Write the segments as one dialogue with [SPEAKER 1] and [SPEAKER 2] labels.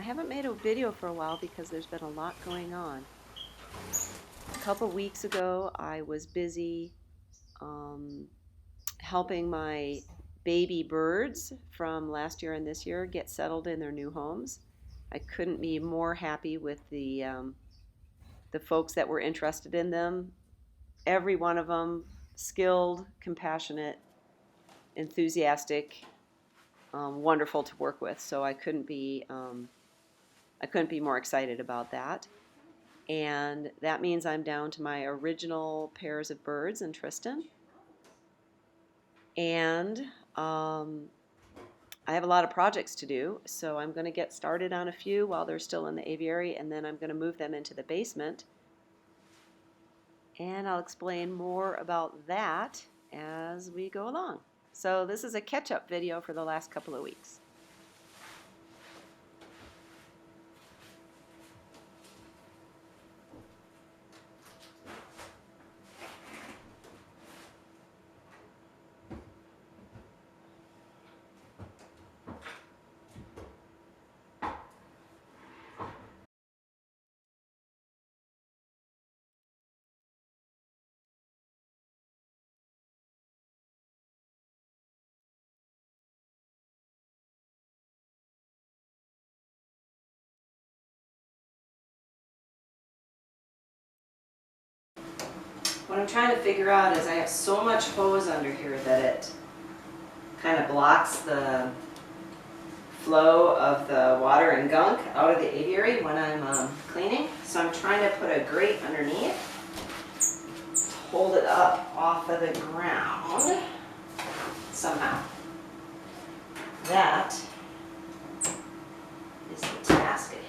[SPEAKER 1] I haven't made a video for a while because there's been a lot going on. A couple weeks ago, I was busy helping my baby birds from last year and this year get settled in their new homes. I couldn't be more happy with the folks that were interested in them. Every one of them skilled, compassionate, enthusiastic, wonderful to work with. So I couldn't be more excited about that. And that means I'm down to my original pairs of birds and Tristan. And I have a lot of projects to do, so I'm going to get started on a few while they're still in the aviary, and then I'm going to move them into the basement. And I'll explain more about that as we go along. So this is a catch-up video for the last couple of weeks. What I'm trying to figure out is I have so much hose under here that it kind of blocks the flow of the water and gunk out of the aviary when I'm cleaning. So I'm trying to put a grate underneath to hold it up off of the ground somehow. That is the task at hand.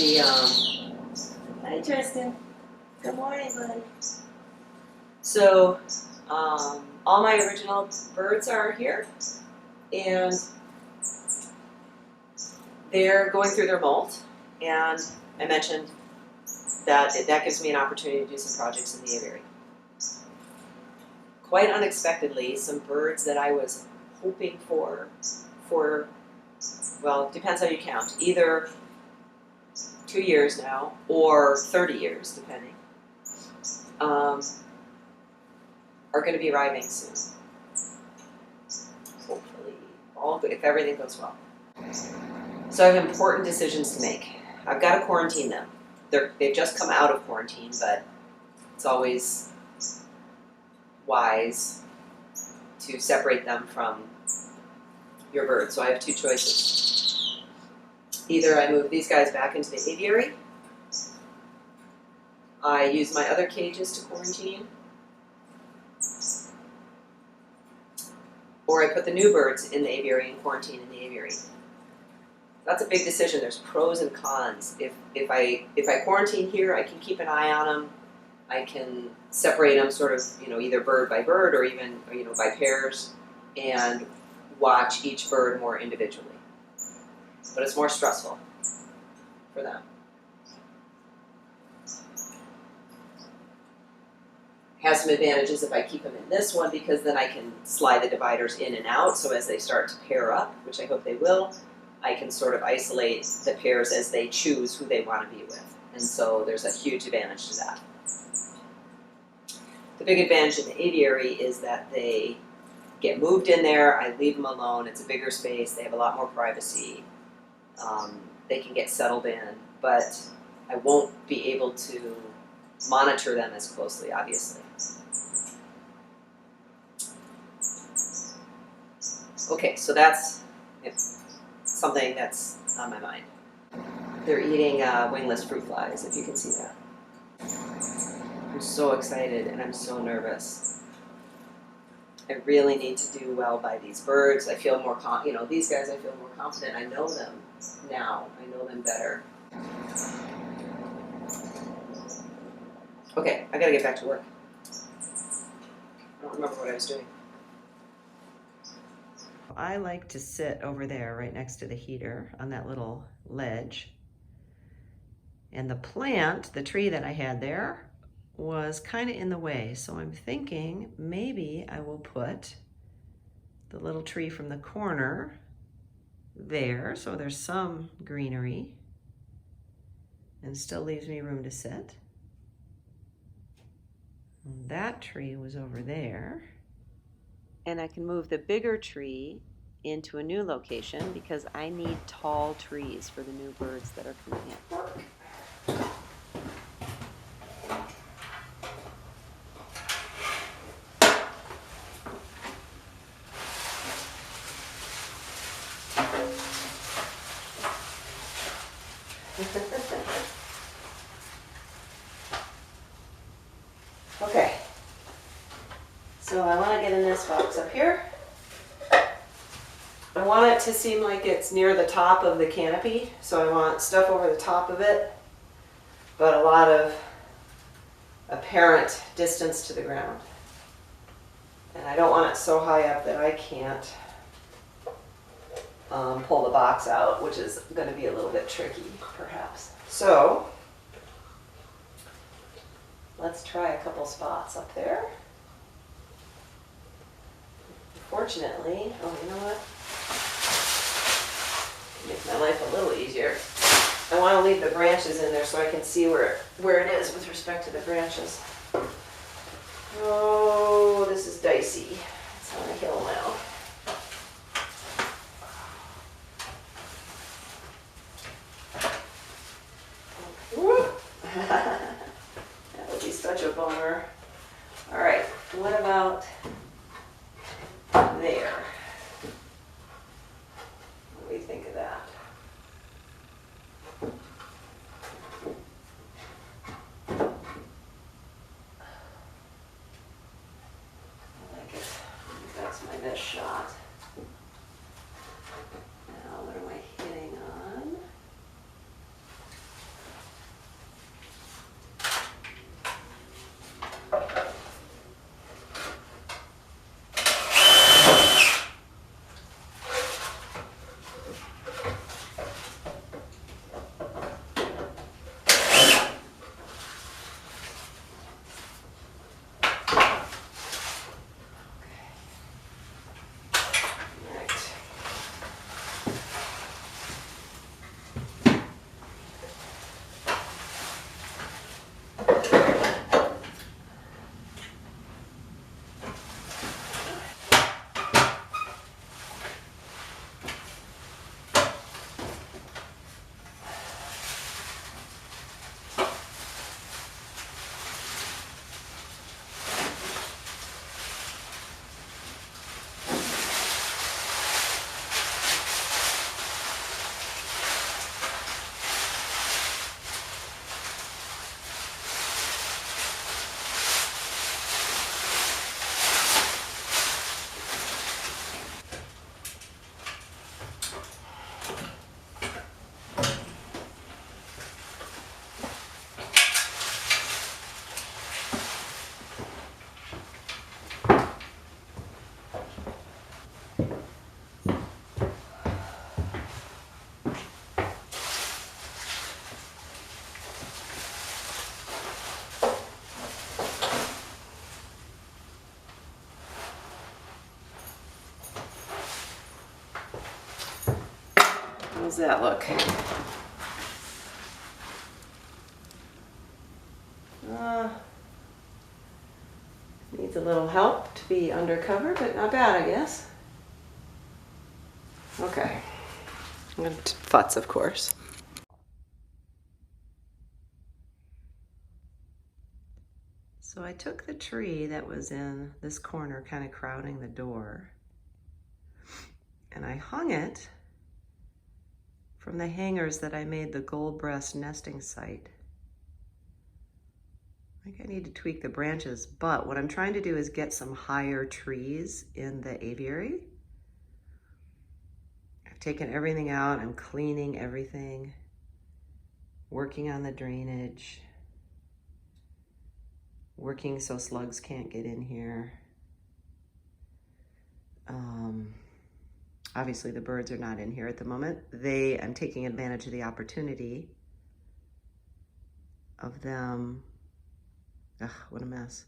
[SPEAKER 1] Hi Tristan. Good morning, buddy. So, all my original birds are here, and they're going through their molt, and I mentioned that that gives me an opportunity to do some projects in the aviary. Quite unexpectedly, some birds that I was hoping for, well, depends how you count, either 2 years now or 30 years, depending, are going to be arriving soon. Hopefully, if everything goes well. So I have important decisions to make. I've got to quarantine them. They've just come out of quarantine, but it's always wise to separate them from your bird. So I have two choices. Either I move these guys back into the aviary, I use my other cages to quarantine, or I put the new birds in the aviary and quarantine in the aviary. That's a big decision. There's pros and cons. If I quarantine here, I can keep an eye on them. I can separate them sort of, either bird by bird or even, by pairs, and watch each bird more individually. But it's more stressful for them. Has some advantages if I keep them in this one, because then I can slide the dividers in and out, so as they start to pair up, which I hope they will, I can sort of isolate the pairs as they choose who they want to be with. And so there's a huge advantage to that. The big advantage in the aviary is that they get moved in there, I leave them alone, it's a bigger space, they have a lot more privacy, they can get settled in, but I won't be able to monitor them as closely, obviously. Okay, so that's something that's on my mind. They're eating wingless fruit flies, if you can see that. I'm so excited and I'm so nervous. I really need to do well by these birds. I feel more, these guys I feel more confident. I know them now. I know them better. Okay, I gotta get back to work. I don't remember what I was doing. I like to sit over there right next to the heater on that little ledge. And the plant, the tree that I had there, was kind of in the way. So I'm thinking maybe I will put the little tree from the corner there, so there's some greenery and still leaves me room to sit. And that tree was over there. And I can move the bigger tree into a new location because I need tall trees for the new birds that are coming in. Okay, so I want to get a nest box up here. I want it to seem like it's near the top of the canopy, so I want stuff over the top of it, but a lot of apparent distance to the ground. And I don't want it so high up that I can't pull the box out, which is going to be a little bit tricky, perhaps. So let's try a couple spots up there. Fortunately, oh, you know what? Make my life a little easier. I want to leave the branches in there so I can see where it is with respect to the branches. Oh, this is dicey. It's on a hill now. Whoop. That would be such a bummer. All right, what about there? What do we think of that? I like it. That's my best shot. Now, what am I hitting on? that look? Needs a little help to be undercover, but not bad, I guess. Okay. I'm going to futz, of course. So I took the tree that was in this corner, kind of crowding the door, and I hung it from the hangers that I made the gold breast nesting site. I think I need to tweak the branches, but what I'm trying to do is get some higher trees in the aviary. I've taken everything out, I'm cleaning everything, working on the drainage, working so slugs can't get in here. Obviously the birds are not in here at the moment. I'm taking advantage of the opportunity of them, what a mess,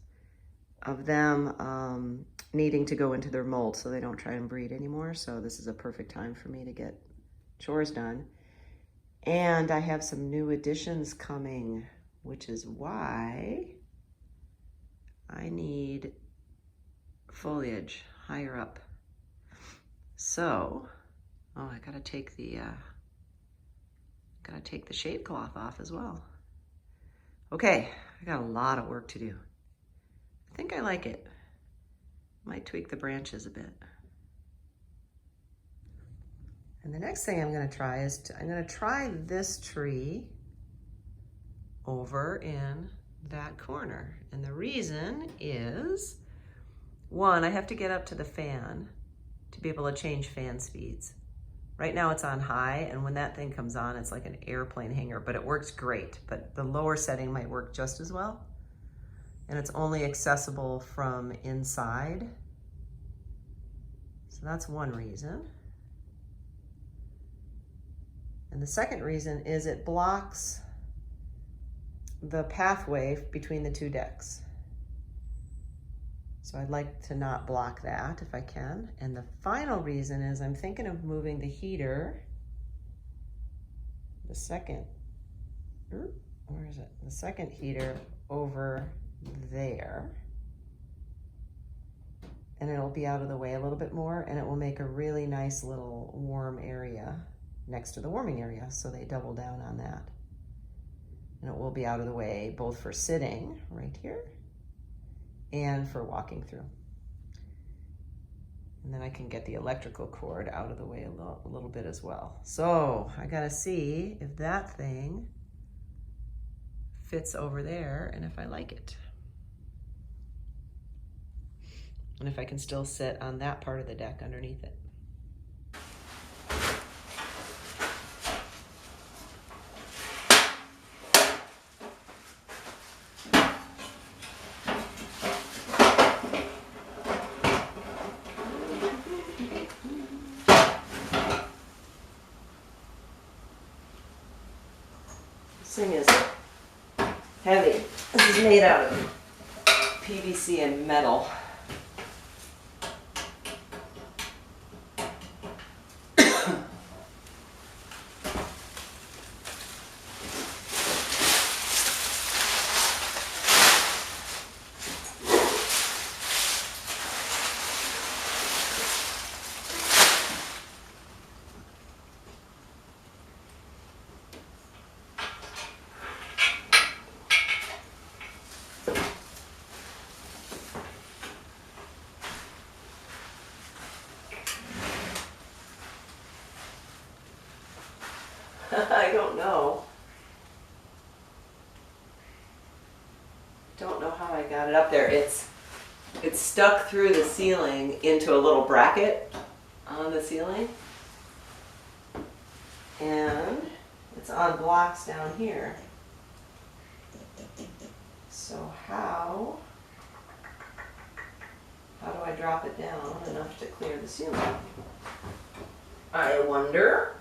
[SPEAKER 1] of them needing to go into their molt so they don't try and breed anymore. So this is a perfect time for me to get chores done. And I have some new additions coming, which is why I need foliage higher up. So, I gotta take the shade cloth off as well. Okay, I got a lot of work to do. I think I like it. Might tweak the branches a bit. And the next thing I'm gonna try is, I'm gonna try this tree over in that corner. And the reason is, one, I have to get up to the fan to be able to change fan speeds. Right now it's on high, and when that thing comes on, it's like an airplane hanger, but it works great. But the lower setting might work just as well. And it's only accessible from inside. So that's one reason. And the second reason is it blocks the pathway between the two decks. So I'd like to not block that if I can. And the final reason is I'm thinking of moving the heater, the second heater over there. And it'll be out of the way a little bit more, and it will make a really nice little warm area next to the warming area. So they double down on that. And it will be out of the way both for sitting right here and for walking through. And then I can get the electrical cord out of the way a little bit as well. So I gotta see if that thing fits over there and if I like it. And if I can still sit on that part of the deck underneath it. This thing is heavy. This is made out of PVC and metal. I don't know. Don't know how I got it up there. It's stuck through the ceiling into a little bracket on the ceiling. And it's on blocks down here. So how do I drop it down enough to clear the ceiling? I wonder.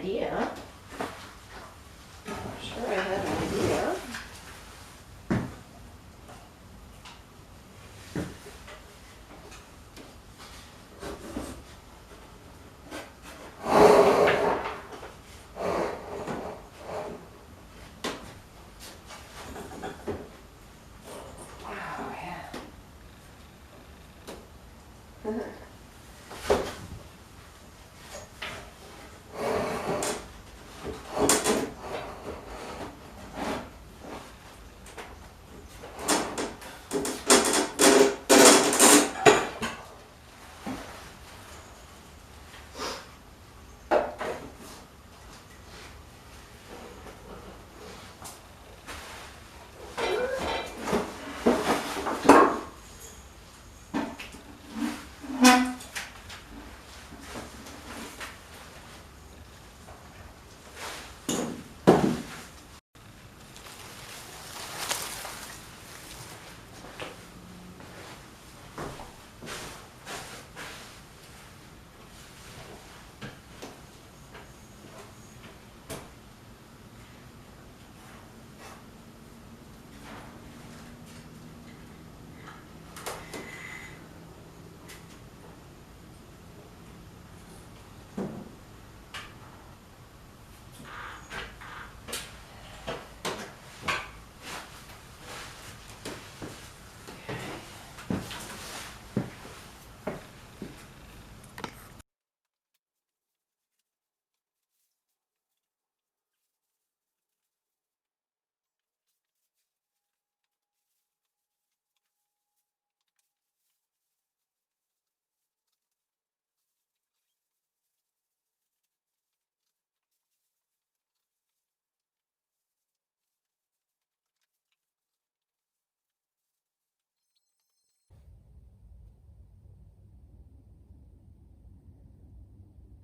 [SPEAKER 1] idea. I'm sure I had an idea.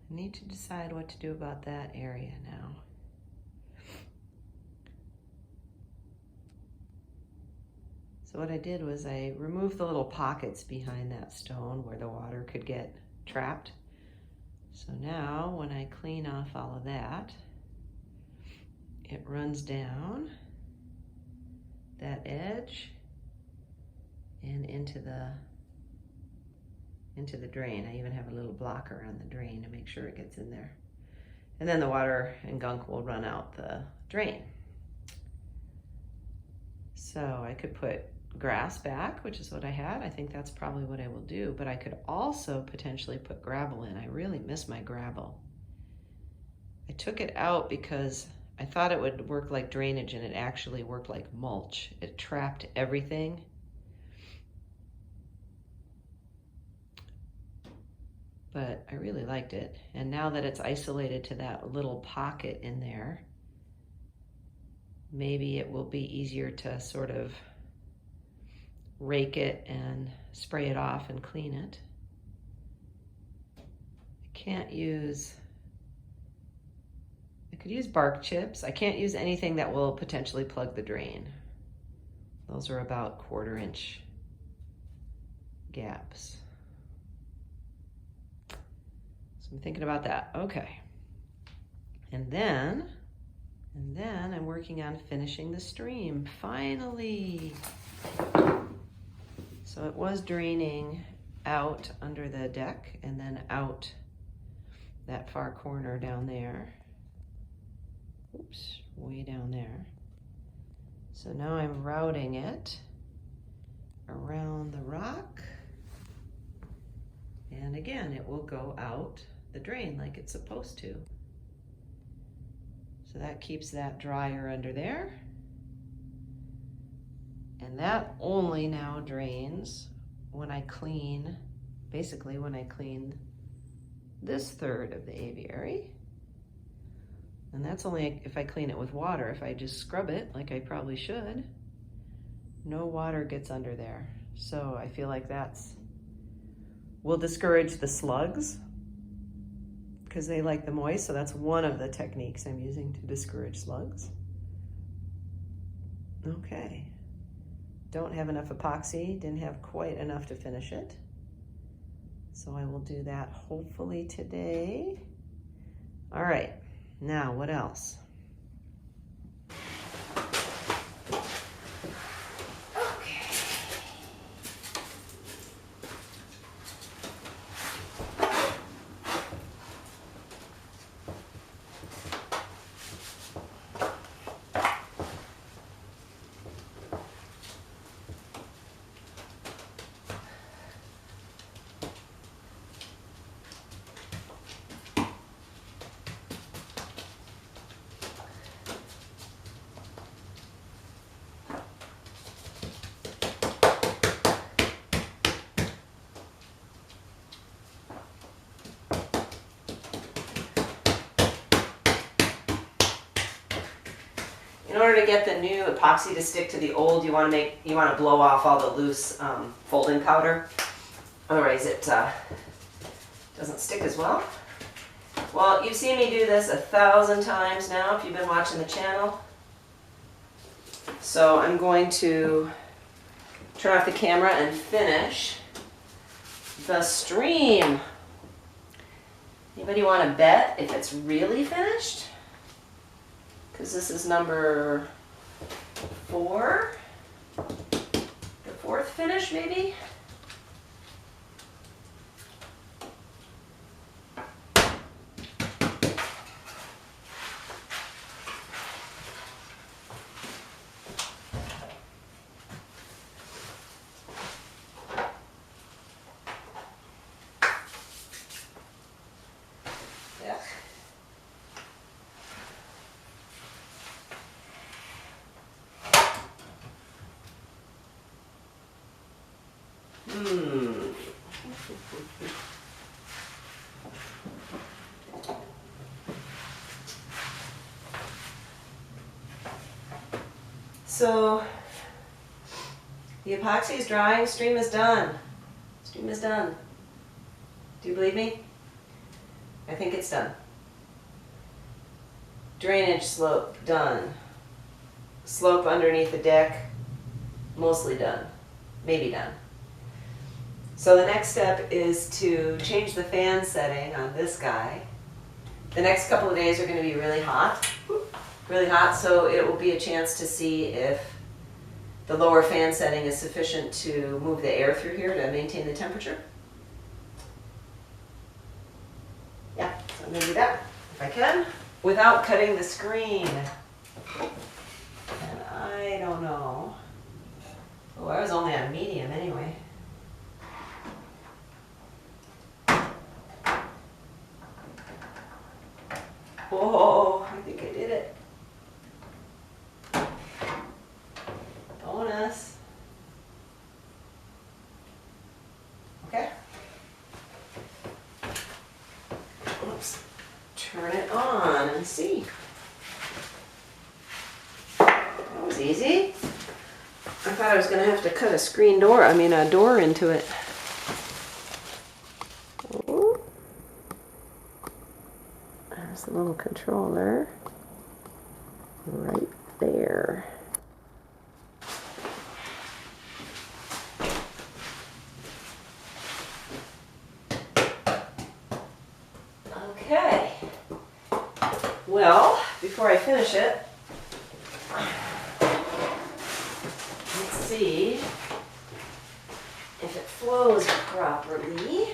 [SPEAKER 1] I need to decide what to do about that area now. So what I did was I removed the little pockets behind that stone where the water could get trapped. So now when I clean off all of that, it runs down that edge and into the drain. I even have a little blocker on the drain to make sure it gets in there. And then the water and gunk will run out the drain. So I could put grass back, which is what I had. I think that's probably what I will do, but I could also potentially put gravel in. I really miss my gravel. I took it out because I thought it would work like drainage, and it actually worked like mulch. It trapped everything. But I really liked it. And now that it's isolated to that little pocket in there, maybe it will be easier to sort of rake it and spray it off and clean it. I could use bark chips. I can't use anything that will potentially plug the drain. Those are about 1/4 inch gaps. So I'm thinking about that. Okay. And then I'm working on finishing the stream, finally. So it was draining out under the deck and then out that far corner down there. Oops, way down there. So now I'm routing it around the rock. And again, it will go out the drain like it's supposed to. So that keeps that drier under there. And that only now drains when I clean, basically when I clean this third of the aviary. And that's only if I clean it with water. If I just scrub it like I probably should, no water gets under there. So I feel like will discourage the slugs because they like the moist. So that's one of the techniques I'm using to discourage slugs. Okay. Don't have enough epoxy, didn't have quite enough to finish it. So I will do that hopefully today. All right, Now, what else? In order to get the new epoxy to stick to the old, you want to blow off all the loose folding powder. Otherwise, it doesn't stick as well. Well, you've seen me do this 1,000 times now if you've been watching the channel. So I'm going to turn off the camera and finish the stream. Anybody want to bet if it's really finished? Because this is number 4, the 4th finish maybe? Yeah. So the epoxy is drying, stream is done. Stream is done. Do you believe me? I think it's done. Drainage slope done. Slope underneath the deck mostly done. Maybe done. So the next step is to change the fan setting on this guy. The next couple of days are going to be really hot. Really hot, so it will be a chance to see if the lower fan setting is sufficient to move the air through here to maintain the temperature. Yeah, so I'm going to do that if I can without cutting the screen. And I don't know. Oh, I was only on medium anyway. Oh, I think I did it. Bonus. Okay. Oops. Turn it on and see. That was easy. I thought I was going to have to cut a door into it. Ooh. There's the little controller right there. Okay. Well, before I finish it, let's see if it flows properly.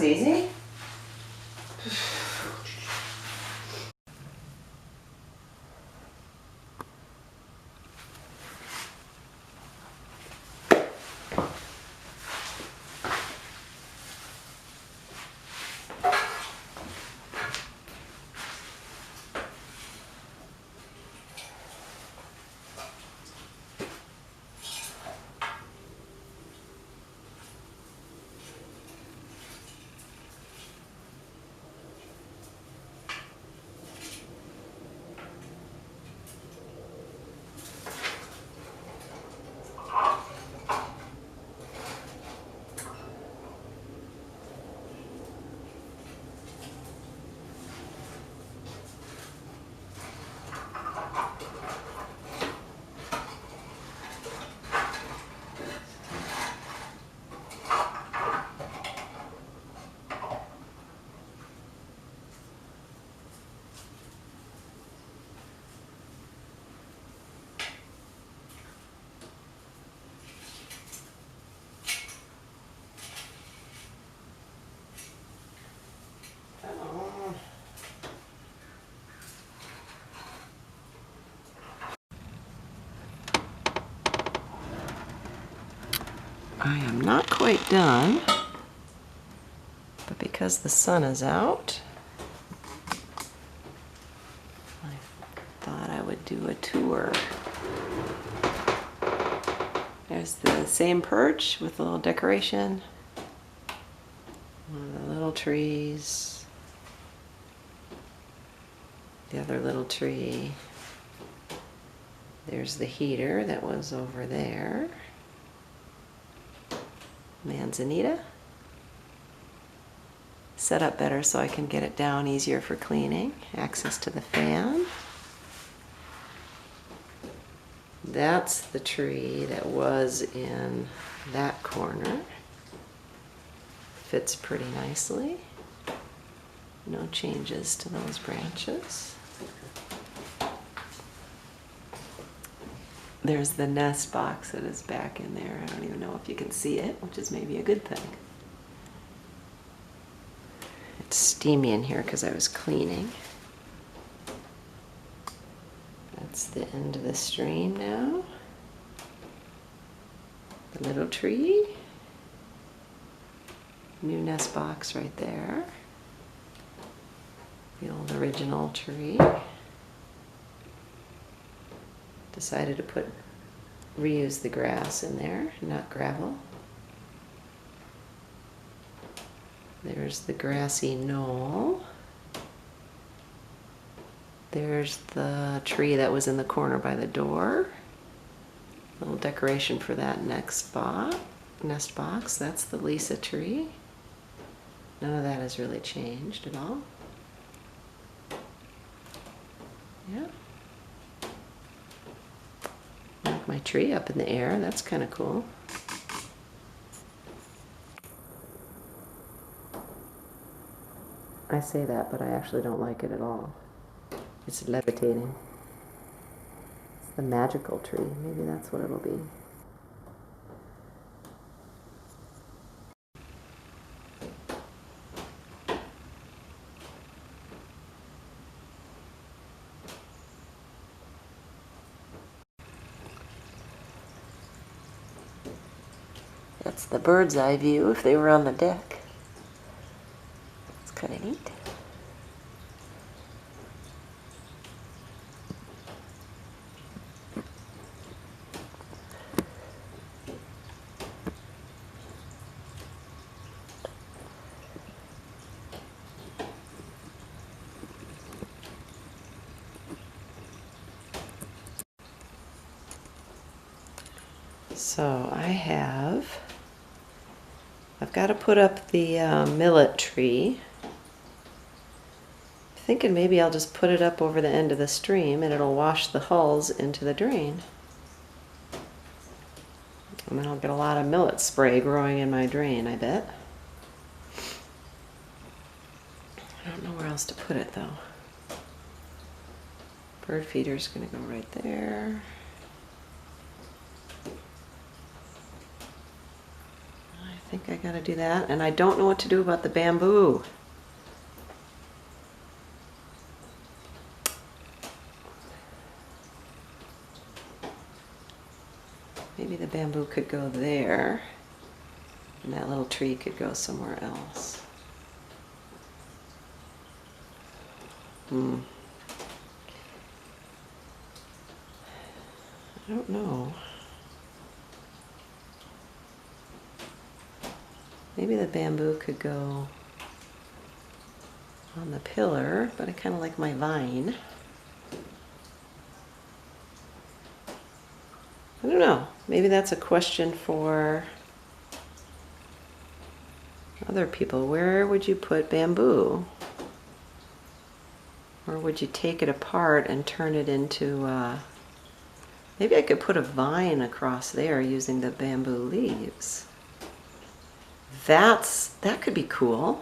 [SPEAKER 1] was easy. I am not quite done, but because the sun is out, I thought I would do a tour. There's the same perch with a little decoration, one of the little trees, the other little tree. There's the heater that was over there. Manzanita. Set up better so I can get it down easier for cleaning. Access to the fan. That's the tree that was in that corner. Fits pretty nicely. No changes to those branches. There's the nest box that is back in there. I don't even know if you can see it, which is maybe a good thing. It's steamy in here because I was cleaning. That's the end of the stream now. The little tree. New nest box right there. The old original tree. Decided to reuse the grass in there, not gravel. There's the grassy knoll. There's the tree that was in the corner by the door. Little decoration for that nest box. That's the Lisa tree. None of that has really changed at all. Yeah. My tree up in the air, that's kind of cool. I say that, but I actually don't like it at all. It's levitating. It's the magical tree. Maybe that's what it'll be. That's the bird's eye view if they were on the deck. It's kind of neat. So I've got to put up the millet tree. Thinking maybe I'll just put it up over the end of the stream and it'll wash the hulls into the drain. And then I'll get a lot of millet spray growing in my drain, I bet. I don't know where else to put it though. Bird feeder's gonna go right there. I think I gotta do that, and I don't know what to do about the bamboo. Maybe the bamboo could go there, and that little tree could go somewhere else. I don't know. Maybe the bamboo could go on the pillar, but I kind of like my vine. I don't know. Maybe that's a question for other people. Where would you put bamboo? Or would you take it apart and turn it into, maybe I could put a vine across there using the bamboo leaves. That could be cool.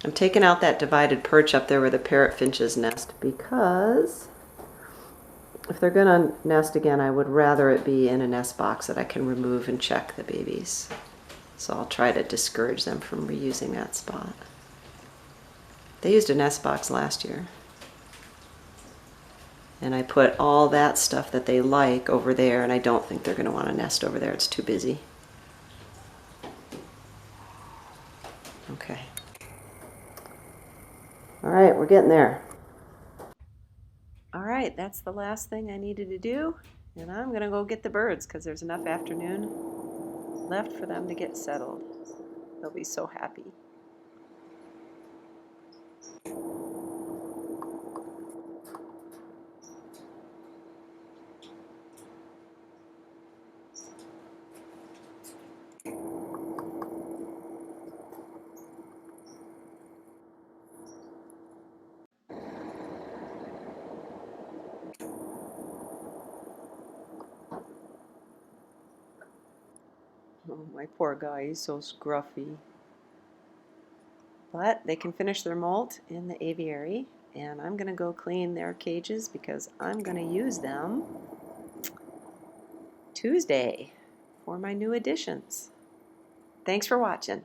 [SPEAKER 1] I'm taking out that divided perch up there where the parrotfinches nest, because if they're gonna nest again, I would rather it be in a nest box that I can remove and check the babies. So I'll try to discourage them from reusing that spot. They used a nest box last year. And I put all that stuff that they like over there, and I don't think they're gonna wanna nest over there. It's too busy. Okay. All right, we're getting there. All right, that's the last thing I needed to do. And I'm gonna go get the birds because there's enough afternoon left for them to get settled. They'll be so happy. Oh, my poor guy, he's so scruffy. But they can finish their molt in the aviary, and I'm gonna go clean their cages because I'm gonna use them Tuesday for my new additions. Thanks for watching.